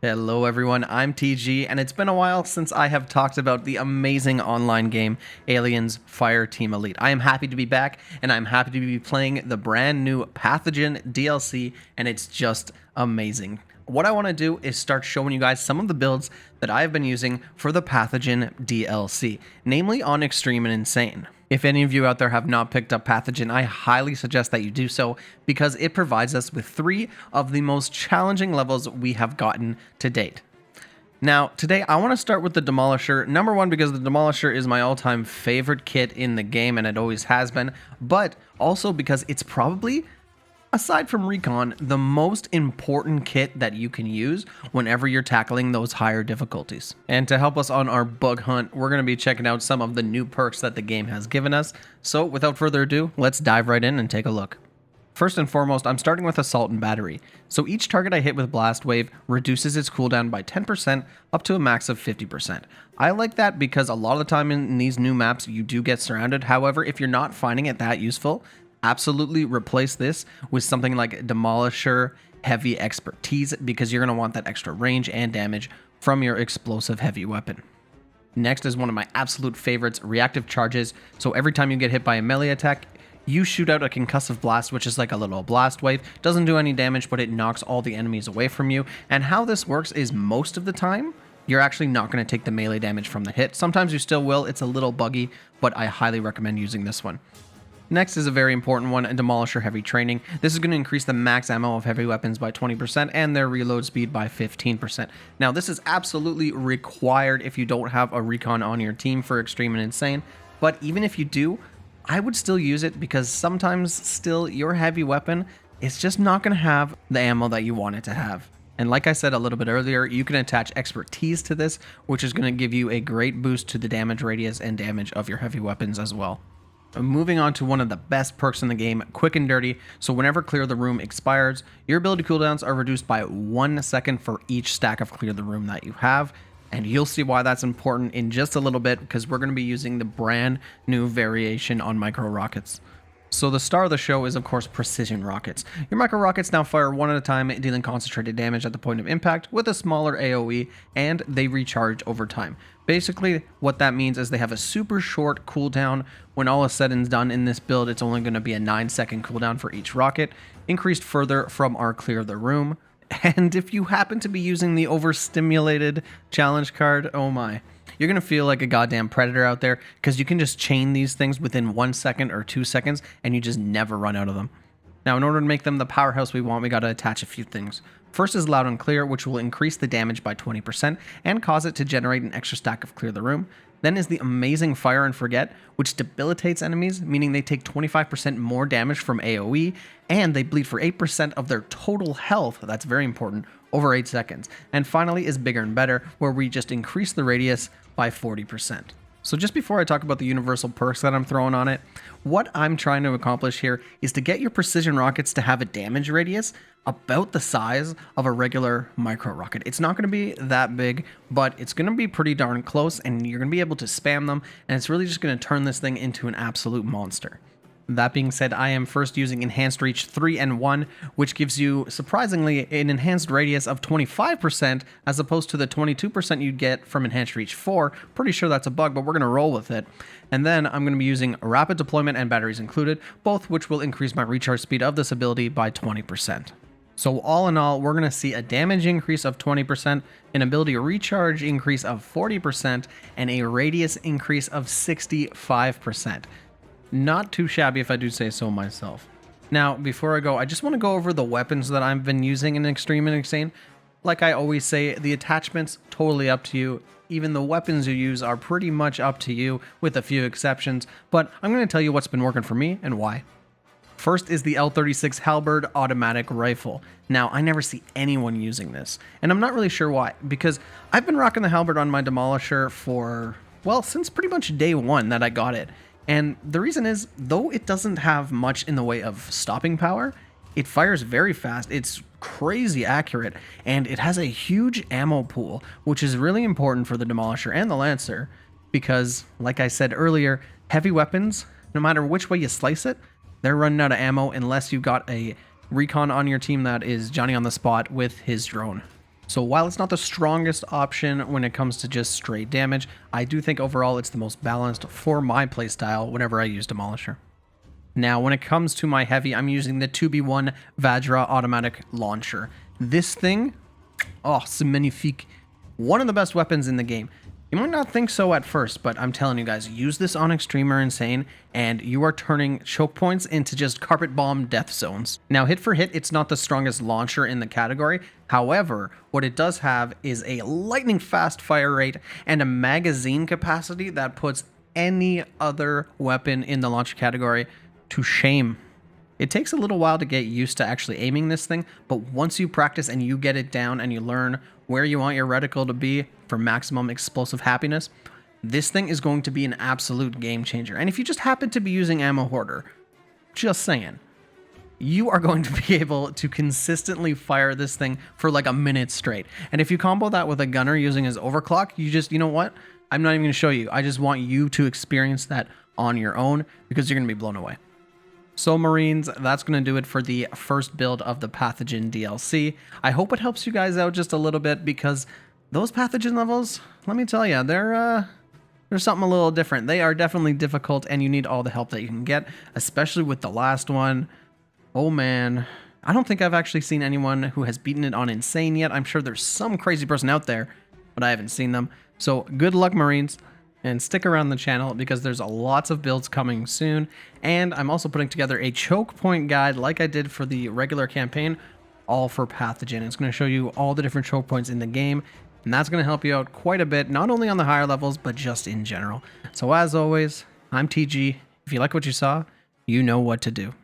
Hello everyone, I'm TG, and it's been a while since I have talked about the amazing online game, Aliens Fireteam Elite. I am happy to be back, and I'm happy to be playing the brand new Pathogen DLC, and it's just amazing. What I want to do is start showing you guys some of the builds that I've been using for the Pathogen DLC, namely on Extreme and Insane. If any of you out there have not picked up Pathogen, I highly suggest that you do so because it provides us with 3 of the most challenging levels we have gotten to date. Now, today I want to start with the Demolisher. Number one, because the Demolisher is my all-time favorite kit in the game, and it always has been, but also because it's probably, aside from Recon, the most important kit that you can use whenever you're tackling those higher difficulties. And to help us on our bug hunt, we're going to be checking out some of the new perks that the game has given us. So without further ado, let's dive right in and take a look. First and foremost, I'm starting with Assault and Battery. So each target I hit with Blast Wave reduces its cooldown by 10% up to a max of 50%. I like that because a lot of the time in these new maps you do get surrounded. However, if you're not finding it that useful, absolutely replace this with something like Demolisher Heavy Expertise, because you're going to want that extra range and damage from your explosive heavy weapon. Next is one of my absolute favorites, Reactive Charges. So every time you get hit by a melee attack, you shoot out a concussive blast, which is like a little blast wave. Doesn't do any damage, but it knocks all the enemies away from you. And how this works is most of the time, you're actually not going to take the melee damage from the hit. Sometimes you still will. It's a little buggy, but I highly recommend using this one. Next is a very important one, Demolisher Heavy Training. This is going to increase the max ammo of heavy weapons by 20% and their reload speed by 15%. Now, this is absolutely required if you don't have a Recon on your team for Extreme and Insane, but even if you do, I would still use it because sometimes still your heavy weapon is just not going to have the ammo that you want it to have. And like I said a little bit earlier, you can attach Expertise to this, which is going to give you a great boost to the damage radius and damage of your heavy weapons as well. Moving on to one of the best perks in the game, Quick and Dirty. So whenever Clear the Room expires, your ability cooldowns are reduced by 1 second for each stack of Clear the Room that you have. And you'll see why that's important in just a little bit, because we're going to be using the brand new variation on micro rockets. So the star of the show is, of course, Precision Rockets. Your micro rockets now fire one at a time, dealing concentrated damage at the point of impact with a smaller AoE, and they recharge over time. Basically, what that means is they have a super short cooldown. When all is said and done in this build, it's only going to be a 9-second cooldown for each rocket, increased further from our Clear the Room. And if you happen to be using the overstimulated challenge card, oh my, you're going to feel like a goddamn predator out there, because you can just chain these things within 1 second or 2 seconds and you just never run out of them. Now, in order to make them the powerhouse we want, we got to attach a few things. First is Loud and Clear, which will increase the damage by 20% and cause it to generate an extra stack of Clear the Room. Then is the amazing Fire and Forget, which debilitates enemies, meaning they take 25% more damage from AoE, and they bleed for 8% of their total health, that's very important, over 8 seconds. And finally is Bigger and Better, where we just increase the radius by 40%. So just before I talk about the universal perks that I'm throwing on it, what I'm trying to accomplish here is to get your precision rockets to have a damage radius about the size of a regular micro rocket. It's not going to be that big, but it's going to be pretty darn close, and you're going to be able to spam them, and it's really just going to turn this thing into an absolute monster. That being said, I am first using Enhanced Reach 3 and 1, which gives you, surprisingly, an enhanced radius of 25% as opposed to the 22% you'd get from Enhanced Reach 4. Pretty sure that's a bug, but we're going to roll with it. And then I'm going to be using Rapid Deployment and Batteries Included, both which will increase my recharge speed of this ability by 20%. So all in all, we're going to see a damage increase of 20%, an ability recharge increase of 40%, and a radius increase of 65%. Not too shabby if I do say so myself. Now, before I go, I just want to go over the weapons that I've been using in Extreme and Insane. Like I always say, the attachments, totally up to you. Even the weapons you use are pretty much up to you, with a few exceptions. But I'm going to tell you what's been working for me and why. First is the L36 Halberd automatic rifle. Now, I never see anyone using this, and I'm not really sure why, because I've been rocking the Halberd on my Demolisher for, well, since pretty much day one that I got it. And the reason is, though it doesn't have much in the way of stopping power, it fires very fast, it's crazy accurate, and it has a huge ammo pool, which is really important for the Demolisher and the Lancer, because, like I said earlier, heavy weapons, no matter which way you slice it, they're running out of ammo unless you got a Recon on your team that is Johnny on the spot with his drone. So while it's not the strongest option when it comes to just straight damage, I do think overall it's the most balanced for my playstyle whenever I use Demolisher. Now, when it comes to my heavy, I'm using the 2B1 Vajra automatic launcher. This thing, oh, c'est magnifique. One of the best weapons in the game. You might not think so at first, but I'm telling you guys, use this on Extreme or Insane, and you are turning choke points into just carpet bomb death zones. Now, hit for hit, it's not the strongest launcher in the category. However, what it does have is a lightning fast fire rate and a magazine capacity that puts any other weapon in the launcher category to shame. It takes a little while to get used to actually aiming this thing, but once you practice and you get it down and you learn where you want your reticle to be for maximum explosive happiness, this thing is going to be an absolute game changer. And if you just happen to be using Ammo Hoarder, just saying, you are going to be able to consistently fire this thing for like a minute straight. And if you combo that with a gunner using his overclock, you know what? I'm not even going to show you. I just want you to experience that on your own because you're going to be blown away. So Marines, that's going to do it for the first build of the Pathogen DLC. I hope it helps you guys out just a little bit because those Pathogen levels, let me tell you, they're something a little different. They are definitely difficult and you need all the help that you can get, especially with the last one. Oh man, I don't think I've actually seen anyone who has beaten it on Insane yet. I'm sure there's some crazy person out there, but I haven't seen them. So good luck, Marines. And stick around the channel because there's lots of builds coming soon. And I'm also putting together a choke point guide like I did for the regular campaign, all for Pathogen. It's going to show you all the different choke points in the game. And that's going to help you out quite a bit, not only on the higher levels, but just in general. So as always, I'm TG. If you like what you saw, you know what to do.